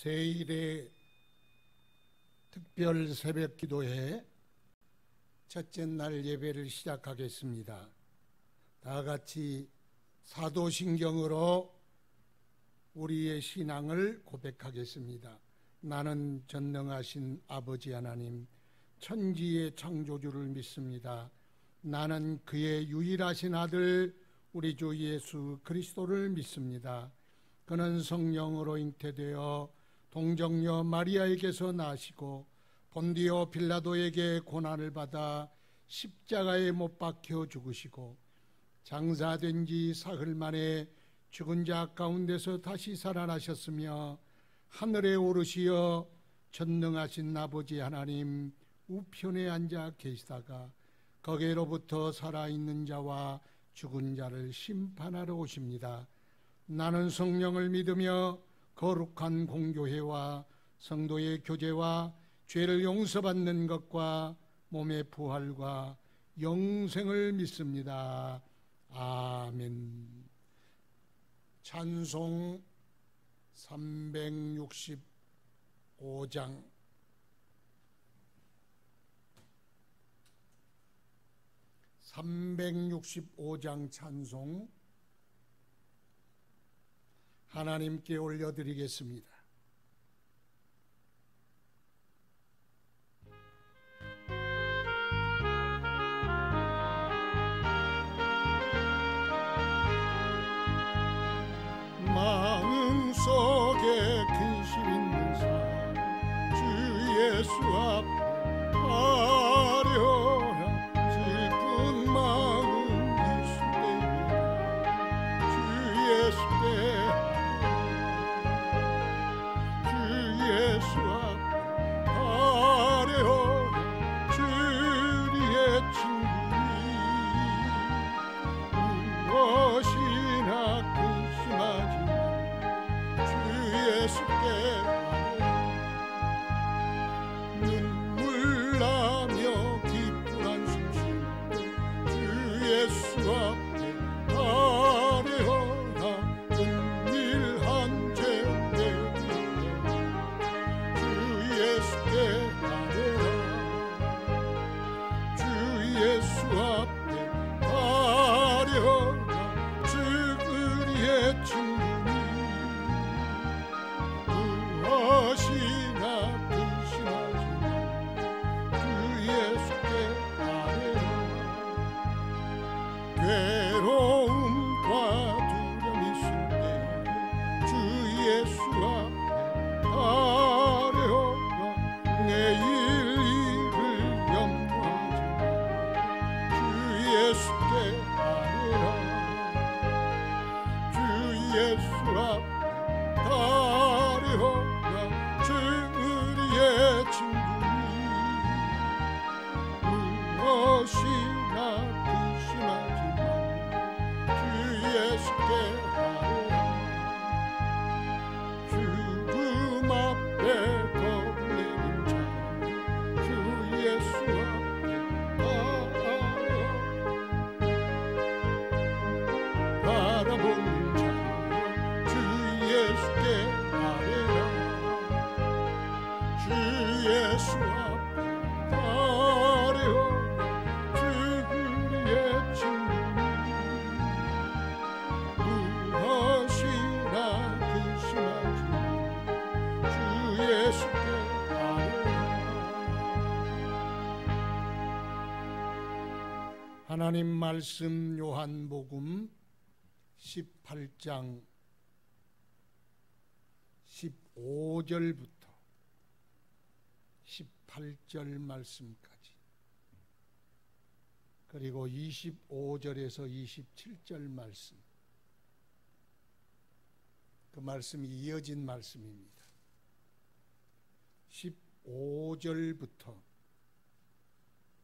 제1회 특별 새벽 기도회 첫째 날 예배를 시작하겠습니다. 다 같이 사도신경으로 우리의 신앙을 고백하겠습니다. 나는 전능하신 아버지 하나님, 천지의 창조주를 믿습니다. 나는 그의 유일하신 아들 우리 주 예수 그리스도를 믿습니다. 그는 성령으로 잉태되어 동정녀 마리아에게서 나시고 본디오 빌라도에게 고난을 받아 십자가에 못 박혀 죽으시고 장사된 지 사흘 만에 죽은 자 가운데서 다시 살아나셨으며 하늘에 오르시어 전능하신 아버지 하나님 우편에 앉아 계시다가 거기로부터 살아있는 자와 죽은 자를 심판하러 오십니다. 나는 성령을 믿으며 거룩한 공교회와 성도의 교제와 죄를 용서받는 것과 몸의 부활과 영생을 믿습니다. 아멘. 찬송 365장 찬송 하나님께 올려드리겠습니다. 마음속에 근심 있는 사람 주 예수 앞에 하려라. 슬픈 마음 있을 때입니다. 주 예수 앞에 하려라. 주리의 친구니 무엇이나 근심하지 예수께 눈물 나며 기쁜 한숨 쉴 때 주 예수 앞에 아뢰어라. 은밀한 죄 때문에 주 예수께 아뢰라. 주 예수 앞에 아뢰어라. 주 그리의 친구니 무엇이나 근심하지 주 예수께 아뢰라. 괴로움과 두려움 있을 때 주 예수 앞에 아뢰어라. 내일 일을 염려하지 주 예수께 아뢰라. 주 예수 앞에 아뢰어라. 주 우리의 친구니 무엇이나 근심하지 마. 주 예수께 아뢰라. 죽음 앞에 겁을 내린 자 주 예수 앞에 바라보는 자 주 예수께 아뢰라. 주 예수 앞에 아뢰어라. 주 우리의 친구니 무엇이나 근심하지 주 예수께 아뢰라. 하나님 말씀 요한복음 18장 15절부터 18절 말씀까지 그리고 25절에서 27절 말씀, 그 말씀이 이어진 말씀입니다. 15절부터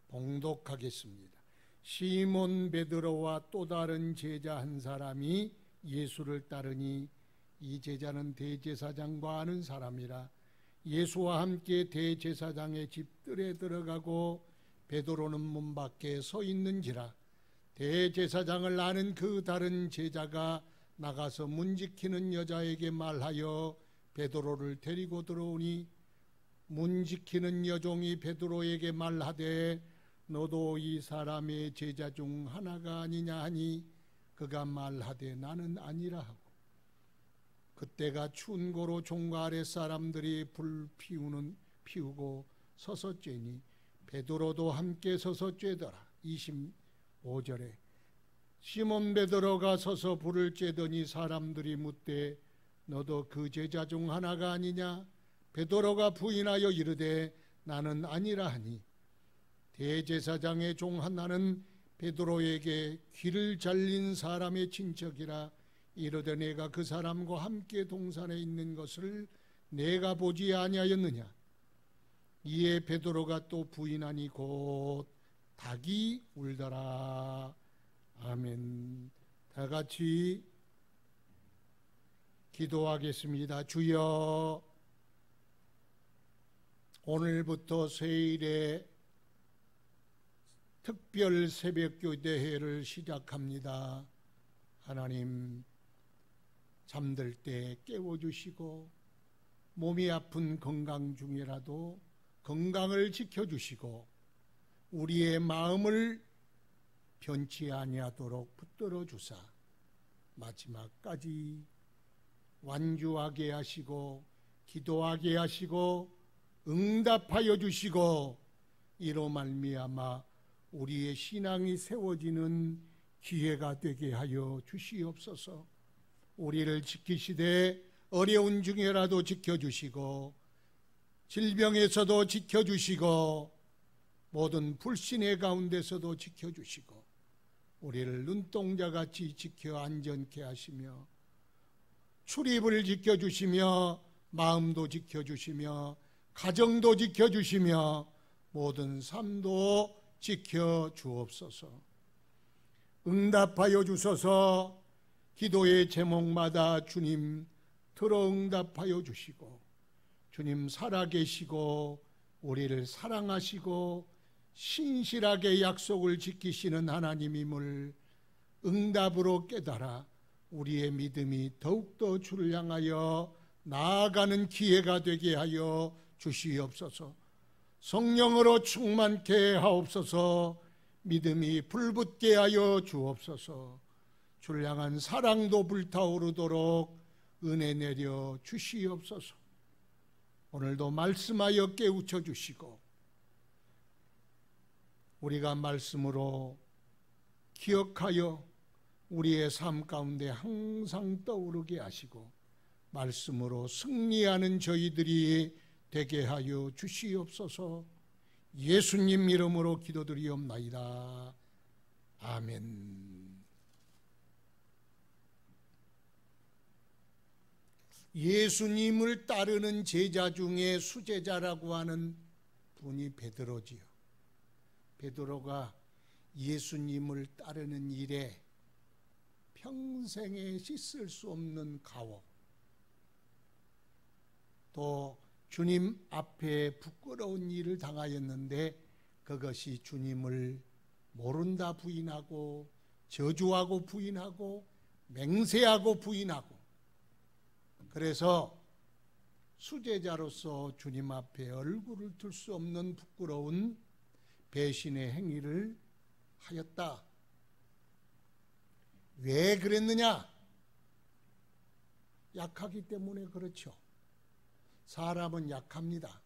봉독하겠습니다. 시몬 베드로와 또 다른 제자 한 사람이 예수를 따르니 이 제자는 대제사장과 아는 사람이라. 예수와 함께 대제사장의 집들에 들어가고 베드로는 문 밖에 서 있는지라. 대제사장을 아는 그 다른 제자가 나가서 문 지키는 여자에게 말하여 베드로를 데리고 들어오니 문 지키는 여종이 베드로에게 말하되 너도 이 사람의 제자 중 하나가 아니냐 하니 그가 말하되 나는 아니라 하고 그때가 추운 고로 종과 아랫사람들이 불 피우고 서서 쬐니 베드로도 함께 서서 쬐더라. 25절에 시몬 베드로가 서서 불을 쬐더니 사람들이 묻되 너도 그 제자 중 하나가 아니냐? 베드로가 부인하여 이르되 나는 아니라 하니 대제사장의 종 하나는 베드로에게 귀를 잘린 사람의 친척이라 이르되 내가 그 사람과 함께 동산에 있는 것을 내가 보지 아니하였느냐? 이에 베드로가 또 부인하니 곧 닭이 울더라. 아멘. 다 같이 기도하겠습니다. 주여, 오늘부터 세일의 특별 새벽교대회를 시작합니다. 하나님, 잠들 때 깨워주시고 몸이 아픈 건강 중이라도 건강을 지켜주시고 우리의 마음을 변치 아니하도록 붙들어 주사 마지막까지 완주하게 하시고 기도하게 하시고 응답하여 주시고 이로 말미암아 우리의 신앙이 세워지는 기회가 되게 하여 주시옵소서. 우리를 지키시되 어려운 중에라도 지켜주시고 질병에서도 지켜주시고 모든 불신의 가운데서도 지켜주시고 우리를 눈동자같이 지켜 안전케 하시며 출입을 지켜주시며 마음도 지켜주시며 가정도 지켜주시며 모든 삶도 지켜주옵소서. 응답하여 주소서. 기도의 제목마다 주님 들어 응답하여 주시고 주님 살아계시고 우리를 사랑하시고 신실하게 약속을 지키시는 하나님임을 응답으로 깨달아 우리의 믿음이 더욱더 주를 향하여 나아가는 기회가 되게 하여 주시옵소서. 성령으로 충만케 하옵소서. 믿음이 불붙게 하여 주옵소서. 주를 향한 사랑도 불타오르도록 은혜 내려 주시옵소서. 오늘도 말씀하여 깨우쳐 주시고 우리가 말씀으로 기억하여 우리의 삶 가운데 항상 떠오르게 하시고 말씀으로 승리하는 저희들이 되게 하여 주시옵소서. 예수님 이름으로 기도드리옵나이다. 아멘. 예수님을 따르는 제자 중에 수제자라고 하는 분이 베드로지요. 베드로가 예수님을 따르는 일에 평생에 씻을 수 없는 가오, 또 주님 앞에 부끄러운 일을 당하였는데 그것이 주님을 모른다 부인하고 저주하고 부인하고 맹세하고 부인하고 그래서 수제자로서 주님 앞에 얼굴을 들 수 없는 부끄러운 배신의 행위를 하였다. 왜 그랬느냐? 약하기 때문에 그렇죠. 사람은 약합니다.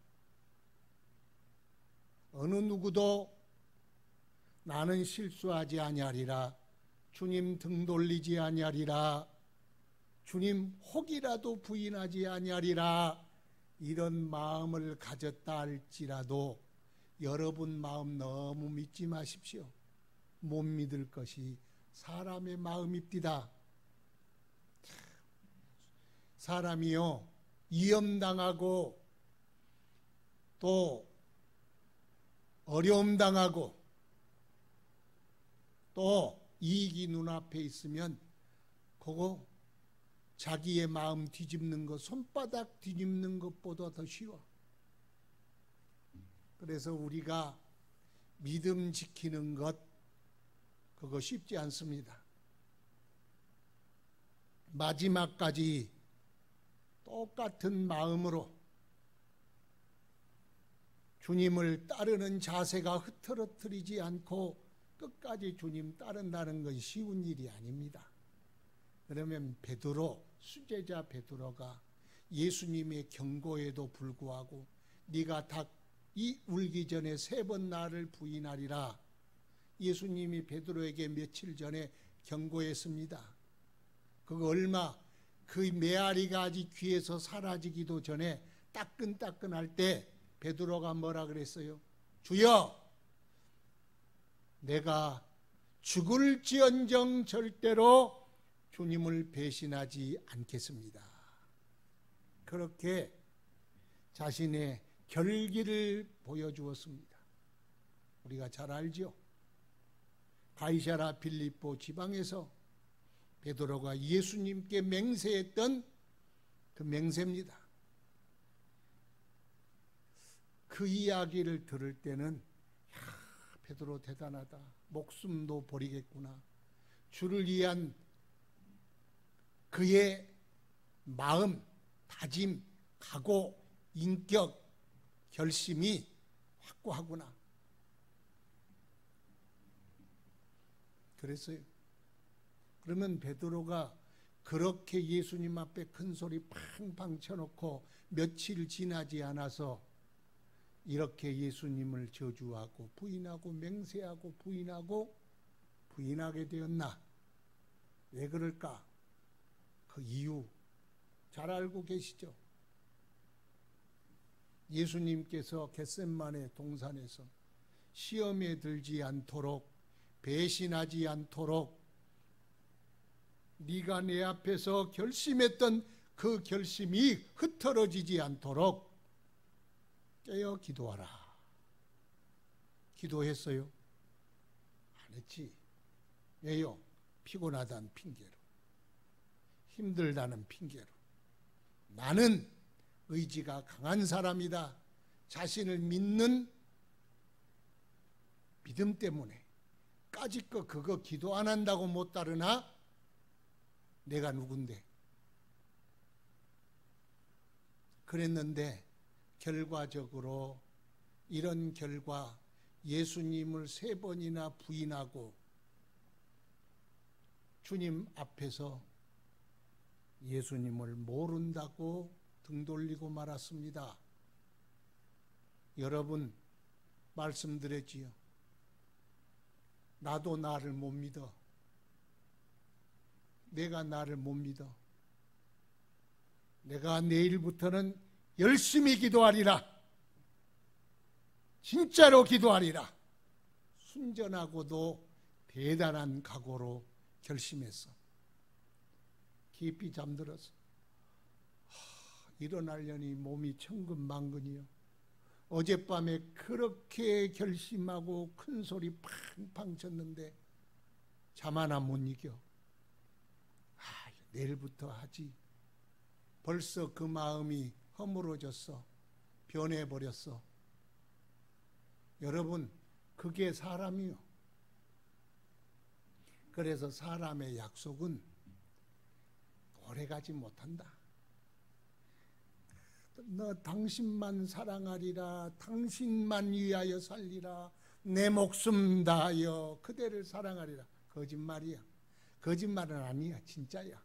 어느 누구도 나는 실수하지 아니하리라, 주님 등 돌리지 아니하리라, 주님 혹이라도 부인하지 아니하리라, 이런 마음을 가졌다 할지라도 여러분 마음 너무 믿지 마십시오. 못 믿을 것이 사람의 마음입니다. 사람이요, 위험당하고 또 어려움당하고 또 이익이 눈앞에 있으면 그거 자기의 마음 뒤집는 것, 손바닥 뒤집는 것보다 더 쉬워. 그래서 우리가 믿음 지키는 것, 그거 쉽지 않습니다. 마지막까지 똑같은 마음으로 주님을 따르는 자세가 흐트러뜨리지 않고 끝까지 주님 따른다는 것이 쉬운 일이 아닙니다. 그러면 베드로, 수제자 베드로가 예수님의 경고에도 불구하고 네가 닭이 울기 전에 3번 나를 부인하리라, 예수님이 베드로에게 며칠 전에 경고했습니다. 그거 얼마, 그 메아리가 아직 귀에서 사라지기도 전에 따끈따끈할 때 베드로가 뭐라 그랬어요? 주여, 내가 죽을지언정 절대로 주님을 배신하지 않겠습니다. 그렇게 자신의 결기를 보여주었습니다. 우리가 잘 알죠? 가이사랴 빌립보 지방에서 베드로가 예수님께 맹세했던 그 맹세입니다. 그 이야기를 들을 때는 베드로 대단하다, 목숨도 버리겠구나, 주를 위한 그의 마음, 다짐, 각오, 인격, 결심이 확고하구나 그랬어요. 그러면 베드로가 그렇게 예수님 앞에 큰 소리 팡팡 쳐놓고 며칠 지나지 않아서 이렇게 예수님을 저주하고 부인하고 맹세하고 부인하게 되었나? 왜 그럴까? 그 이유 잘 알고 계시죠? 예수님께서 겟세마네 동산에서 시험에 들지 않도록, 배신하지 않도록, 네가 내 앞에서 결심했던 그 결심이 흩어지지 않도록 깨어 기도하라. 기도했어요? 안 했지. 왜요? 피곤하다는 핑계로, 힘들다는 핑계로, 나는 의지가 강한 사람이다, 자신을 믿는 믿음 때문에 까짓거 그거 기도 안 한다고 못 따르나? 내가 누군데? 그랬는데 결과적으로 이런 결과, 예수님을 3번이나 부인하고 주님 앞에서 예수님을 모른다고 등 돌리고 말았습니다. 여러분, 말씀드렸지요. 나도 나를 못 믿어. 내가 나를 못 믿어. 내가 내일부터는 열심히 기도하리라. 진짜로 기도하리라. 순전하고도 대단한 각오로 결심했어. 깊이 잠들었어. 일어나려니 몸이 천근만근이요. 어젯밤에 그렇게 결심하고 큰 소리 팡팡 쳤는데 잠 하나 못 이겨. 내일부터 하지. 벌써 그 마음이 허물어졌어. 변해버렸어. 여러분, 그게 사람이요. 그래서 사람의 약속은 오래가지 못한다. 너 당신만 사랑하리라, 당신만 위하여 살리라, 내 목숨 다하여 그대를 사랑하리라. 거짓말이야. 거짓말은 아니야. 진짜야.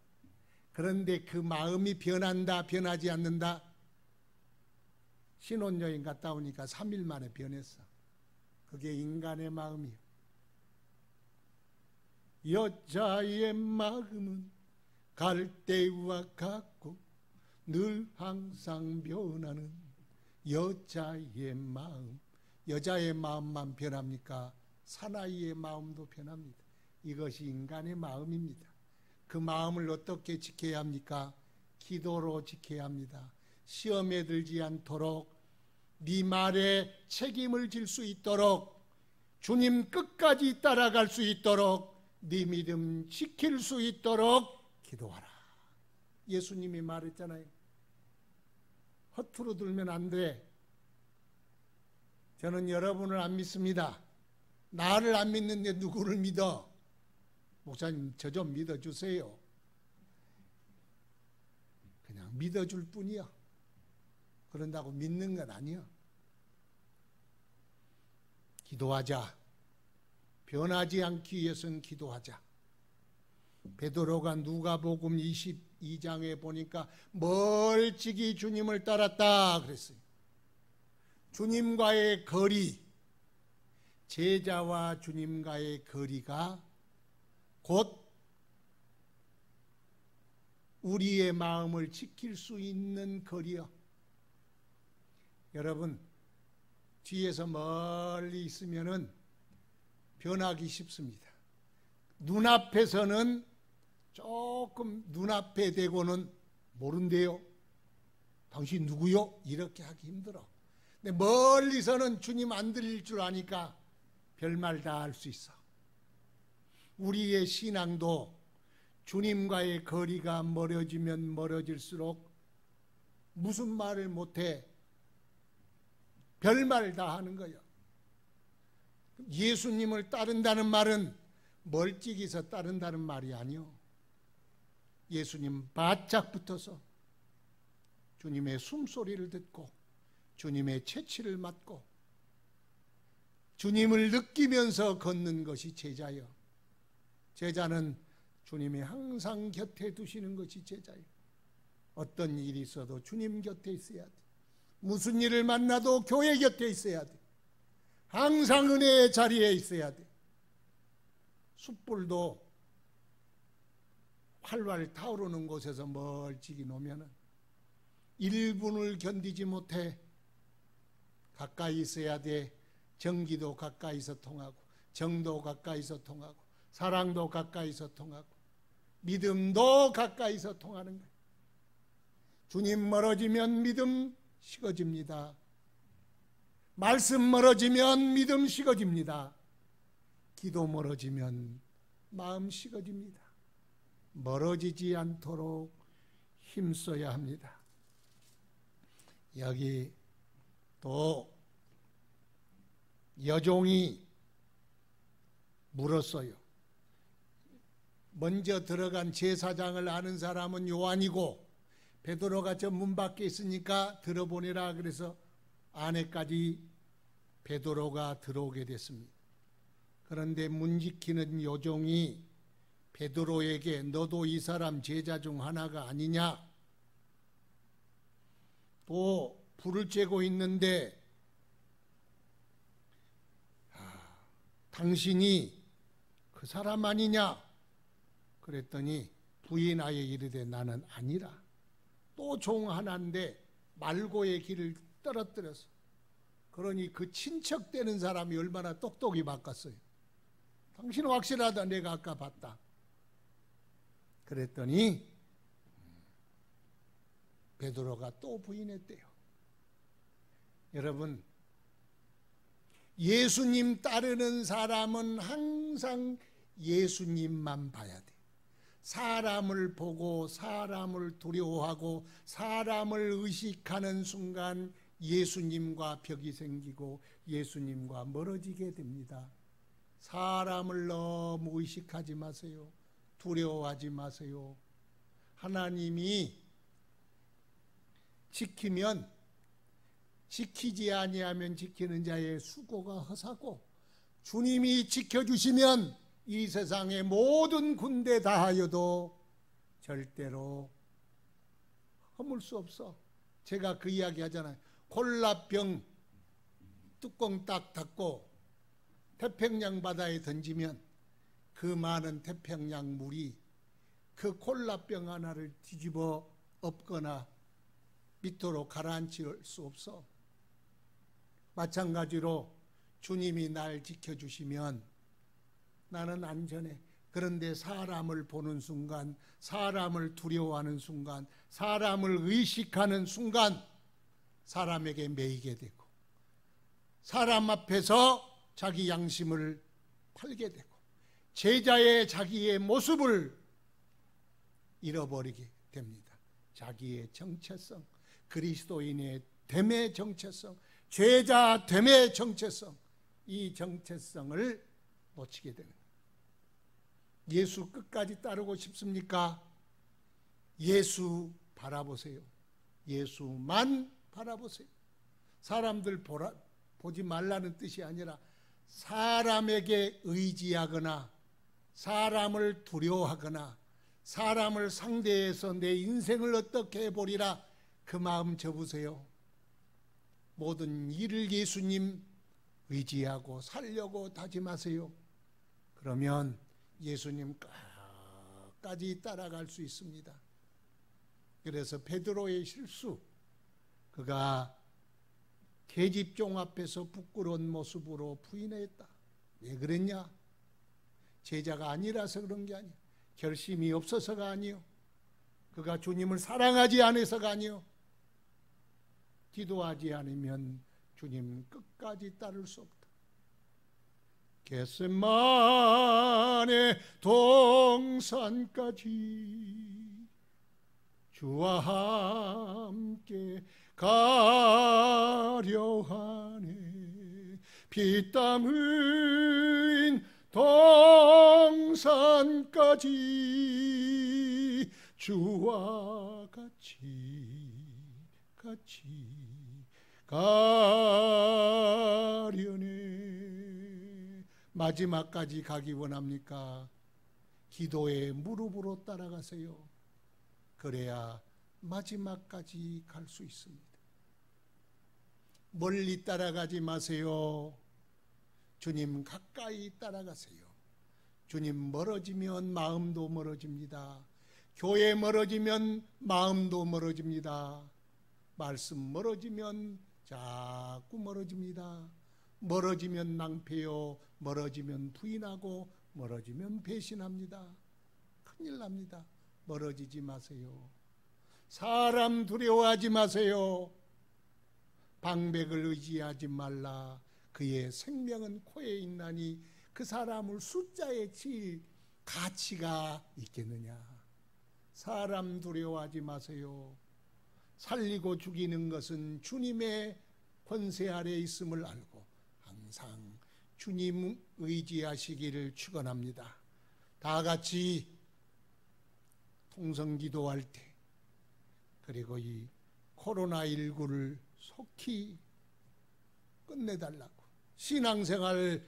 그런데 그 마음이 변한다, 변하지 않는다? 신혼여행 갔다 오니까 3일 만에 변했어. 그게 인간의 마음이요. 여자의 마음은 갈대와 같고 늘 항상 변하는 여자의 마음. 여자의 마음만 변합니까? 사나이의 마음도 변합니다. 이것이 인간의 마음입니다. 그 마음을 어떻게 지켜야 합니까? 기도로 지켜야 합니다. 시험에 들지 않도록, 네 말에 책임을 질 수 있도록, 주님 끝까지 따라갈 수 있도록, 네 믿음 지킬 수 있도록 기도하라. 예수님이 말했잖아요. 허투루 들면 안 돼. 저는 여러분을 안 믿습니다. 나를 안 믿는데 누구를 믿어? 목사님, 저 좀 믿어주세요. 그냥 믿어줄 뿐이야. 그런다고 믿는 건 아니야. 기도하자. 변하지 않기 위해서는 기도하자. 베드로가 누가복음 22장에 보니까 멀찍이 주님을 따랐다 그랬어요. 주님과의 거리, 제자와 주님과의 거리가 곧 우리의 마음을 지킬 수 있는 거리요. 여러분, 뒤에서 멀리 있으면은 변하기 쉽습니다. 눈앞에서는 조금 눈앞에 대고는 모른대요. 당신 누구요? 이렇게 하기 힘들어. 근데 멀리서는 주님 안 들릴 줄 아니까 별말 다 할 수 있어. 우리의 신앙도 주님과의 거리가 멀어지면 멀어질수록 무슨 말을 못해 별말 다 하는 거예요. 예수님을 따른다는 말은 멀찍이서 따른다는 말이 아니요. 예수님 바짝 붙어서 주님의 숨소리를 듣고 주님의 채취를 맡고 주님을 느끼면서 걷는 것이 제자요. 제자는 주님이 항상 곁에 두시는 것이 제자요. 어떤 일이 있어도 주님 곁에 있어야 돼. 무슨 일을 만나도 교회 곁에 있어야 돼. 항상 은혜의 자리에 있어야 돼. 숯불도 활활 타오르는 곳에서 멀찍이 놓으면 1분을 견디지 못해. 가까이 있어야 돼. 전기도 가까이서 통하고 정도 가까이서 통하고 사랑도 가까이서 통하고 믿음도 가까이서 통하는 거예요. 주님 멀어지면 믿음 식어집니다. 말씀 멀어지면 믿음 식어집니다. 기도 멀어지면 마음 식어집니다. 멀어지지 않도록 힘써야 합니다. 여기 또 여종이 물었어요. 먼저 들어간 제사장을 아는 사람은 요한이고 베드로가 저 문 밖에 있으니까 들어보내라 그래서 안에까지 베드로가 들어오게 됐습니다. 그런데 문 지키는 여종이 베드로에게 너도 이 사람 제자 중 하나가 아니냐? 또 불을 쬐고 있는데 당신이 그 사람 아니냐? 그랬더니 부인하여 이르되 나는 아니라. 또 종 하나인데 말고의 길을 떨어뜨렸어. 그러니 그 친척되는 사람이 얼마나 똑똑히 바꿨어요. 당신은 확실하다. 내가 아까 봤다. 그랬더니 베드로가 또 부인했대요. 여러분, 예수님 따르는 사람은 항상 예수님만 봐야 돼. 사람을 보고 사람을 두려워하고 사람을 의식하는 순간 예수님과 벽이 생기고 예수님과 멀어지게 됩니다. 사람을 너무 의식하지 마세요. 두려워하지 마세요. 하나님이 지키면 지키지 아니하면 지키는 자의 수고가 허사고 주님이 지켜주시면 이 세상의 모든 군대 다하여도 절대로 허물 수 없어. 제가 그 이야기 하잖아요. 콜라병 뚜껑 딱 닫고 태평양 바다에 던지면 그 많은 태평양 물이 그 콜라병 하나를 뒤집어 엎거나 밑으로 가라앉힐 수 없어. 마찬가지로 주님이 날 지켜주시면 나는 안전해. 그런데 사람을 보는 순간, 사람을 두려워하는 순간, 사람을 의식하는 순간 사람에게 매이게 되고 사람 앞에서 자기 양심을 팔게 되고 제자의 자기의 모습을 잃어버리게 됩니다. 자기의 정체성, 그리스도인의 됨의 정체성, 죄자 됨의 정체성, 이 정체성을 놓치게 되는 거예요. 예수 끝까지 따르고 싶습니까? 예수 바라보세요. 예수만 바라보세요. 사람들 보지 말라는 뜻이 아니라 사람에게 의지하거나 사람을 두려워하거나 사람을 상대해서 내 인생을 어떻게 해보리라 그 마음 접으세요. 모든 일을 예수님 의지하고 살려고 다짐하세요. 그러면 예수님 끝까지 따라갈 수 있습니다. 그래서 베드로의 실수, 그가 계집종 앞에서 부끄러운 모습으로 부인했다. 왜 그랬냐? 제자가 아니라서 그런 게 아니에요. 결심이 없어서가 아니요. 그가 주님을 사랑하지 않아서가 아니요. 기도하지 않으면 주님 끝까지 따를 수 없다. 겟세마네 동산까지 주와 함께 가려 하네. 피땀 흘린 동산까지 주와 같이 가려네. 마지막까지 가기 원합니까? 기도의 무릎으로 따라가세요. 그래야 마지막까지 갈 수 있습니다. 멀리 따라가지 마세요. 주님 가까이 따라가세요. 주님 멀어지면 마음도 멀어집니다. 교회 멀어지면 마음도 멀어집니다. 말씀 멀어지면 자꾸 멀어집니다. 멀어지면 낭패요. 멀어지면 부인하고 멀어지면 배신합니다. 큰일 납니다. 멀어지지 마세요. 사람 두려워하지 마세요. 방백을 의지하지 말라. 그의 생명은 코에 있나니 그 사람을 숫자에 칠 가치가 있겠느냐. 사람 두려워하지 마세요. 살리고 죽이는 것은 주님의 권세 아래 있음을 알고 항상 주님 의지하시기를 축원합니다. 다 같이 통성기도할 때, 그리고 이 코로나19를 속히 끝내달라고, 신앙생활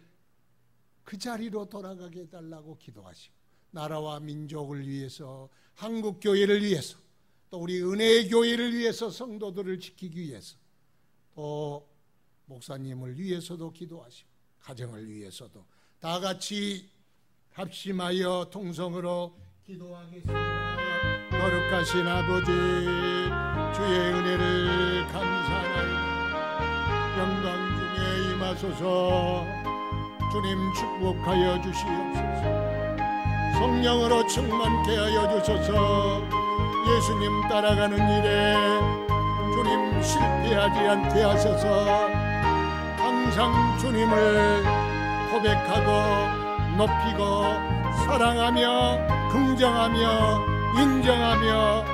그 자리로 돌아가게 해달라고 기도하시고, 나라와 민족을 위해서, 한국교회를 위해서, 또 우리 은혜의 교회를 위해서, 성도들을 지키기 위해서, 또 목사님을 위해서도 기도하시고 가정을 위해서도 다 같이 합심하여 통성으로 기도하겠습니다. 거룩하신 아버지, 주의 은혜를 감사하나이다. 영광 중에 임하소서. 주님 축복하여 주시옵소서. 성령으로 충만케 하여 주소서. 예수님 따라가는 일에 주님 실패하지 않게 하소서. 항상 주님을 고백하고 높이고 사랑하며 긍정하며 인정하며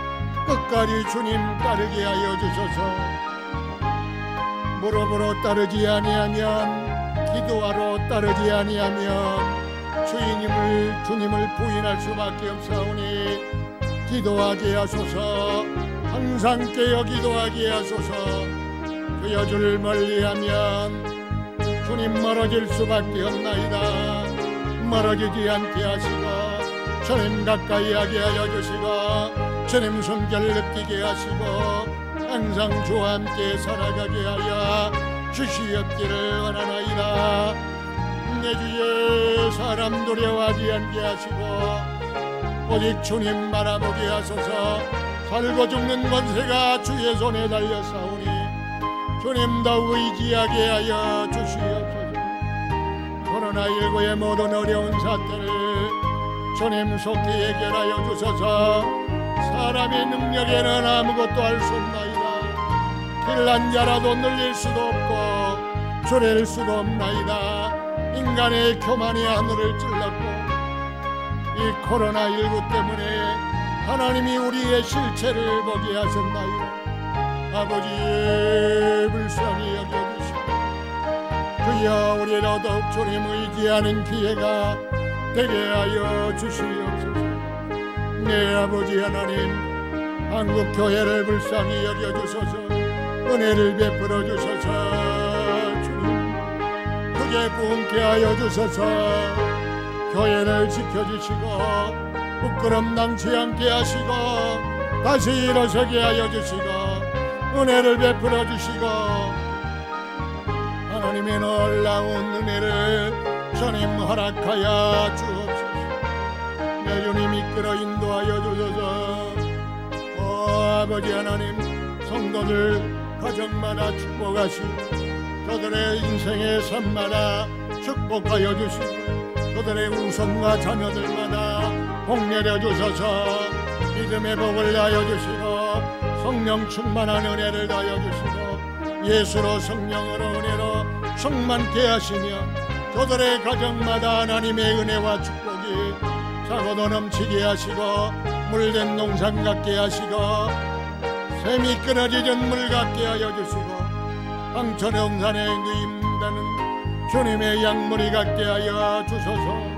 끝까지 주님 따르게 하여 주소서. 무릎으로 따르지 아니하면, 기도하러 따르지 아니하면 주님을 부인할 수밖에 없사오니 기도하게 하소서. 항상 깨어 기도하게 하소서. 그여 주를 멀리하면 주님 멀어질 수밖에 없나이다. 멀어지지 않게 하시고 주님 가까이 하게 하여 주시고 주님 숨결 느끼게 하시고 항상 주와 함께 살아가게 하여 주시옵기를 원하나이다. 내 주에 사람 두려워하지 않게 하시고 오직 주님 바라보게 하소서. 살고 죽는 권세가 주의 손에 달렸사오니 주님 더 의지하게 하여 주시옵소서. 코로나19의 모든 어려운 사태를 주님 속히 해결하여 주소서. 사람의 능력에는 아무것도 할 수 없나이다. 길난 자라도 늘릴 수도 없고 줄일 수도 없나이다. 인간의 교만이 하늘을 찔렀고 이 코로나19 때문에 하나님이 우리의 실체를 보게 하셨나이다. 아버지의 불쌍히 여겨주시고 그여 우리를 더욱 주님 의지하는 기회가 되게 하여 주시옵소서. 네 아버지 하나님, 한국 교회를 불쌍히 여겨주소서. 은혜를 베풀어 주소서. 주님 크게 부흥케 하여 주소서. 교회를 지켜주시고 부끄럼 당치 않게 하시고 다시 일어서게 하여 주시고 은혜를 베풀어 주시고 하나님의 놀라운 은혜를 주님 허락하여 주옵소서. 내 주님 이끌어 인도하여 주소서. 아버지 하나님, 성도들 가정마다 축복하시고 저들의 인생의 삶마다 축복하여 주시고 그들의 후손과 자녀들마다 복 내려 주소서. 믿음의 복을 다하여 주시고 성령 충만한 은혜를 다하여 주시고 예수로 성령으로 은혜로 충만케 하시며 저들의 가정마다 하나님의 은혜와 축복이 차고도 넘치게 하시고 물된 농산 같게 하시고 샘이 끊어지던 물 같게 하여 주시고 황천영산에 누임다는 주님의 양물이 같게 하여 주소서.